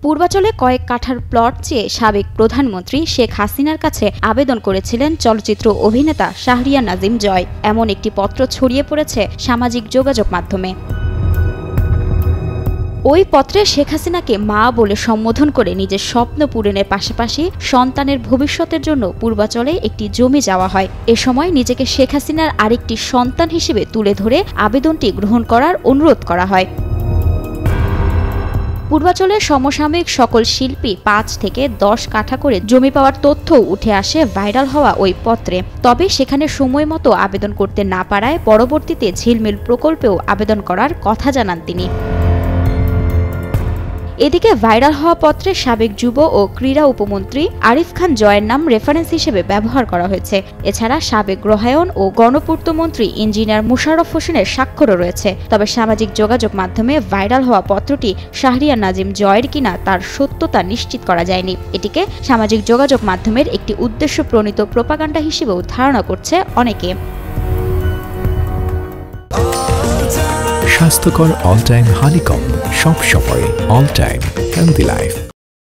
পূর্বাচলে কয়েক কাঠার প্লট চেয়ে সাবেক প্রধানমন্ত্রী শেখ হাসিনার কাছে আবেদন করেছিলেন চলচ্চিত্র অভিনেতা শাহরিয়ার নাজিম জয়। এমন একটি পত্র ছড়িয়ে পড়েছে সামাজিক যোগাযোগ মাধ্যমে। ওই পত্রে শেখ হাসিনাকে মা বলে সম্বোধন করে নিজের স্বপ্ন পূরণের পাশাপাশি সন্তানের ভবিষ্যতের জন্য পূর্বাচলে একটি জমি যাওয়া হয়। এ সময় নিজেকে শেখ হাসিনার আরেকটি সন্তান হিসেবে তুলে ধরে আবেদনটি গ্রহণ করার অনুরোধ করা হয়। পূর্বাচলের সমসাময়িক সকল শিল্পী ৫ থেকে ১০ কাঠা করে জমি পাওয়ার তথ্যও উঠে আসে ভাইরাল হওয়া ওই পত্রে। তবে সেখানে সময় মতো আবেদন করতে না পারায় পরবর্তীতে ঝিলমিল প্রকল্পেও আবেদন করার কথা জানান তিনি। এদিকে ভাইরাল হওয়া পত্রে সাবেক যুব ও ক্রীড়া উপমন্ত্রী আরিফ খান জয়ের নাম রেফারেন্স হিসেবে ব্যবহার করা হয়েছে। এছাড়া সাবেক গৃহায়ন ও গণপূর্ত মন্ত্রী ইঞ্জিনিয়ার মোশাররফ হোসেনের স্বাক্ষরও রয়েছে। তবে সামাজিক যোগাযোগ মাধ্যমে ভাইরাল হওয়া পত্রটি শাহরিয়ার নাজিম জয়ের কিনা তার সত্যতা নিশ্চিত করা যায়নি। এটিকে সামাজিক যোগাযোগ মাধ্যমের একটি উদ্দেশ্য প্রণীত প্রোপাগান্ডা হিসেবেও ধারণা করছে অনেকে। স্বাস্থ্যকর অল টাইম হানিকম, সব সময় অল টাইম হেলদি লাইফ।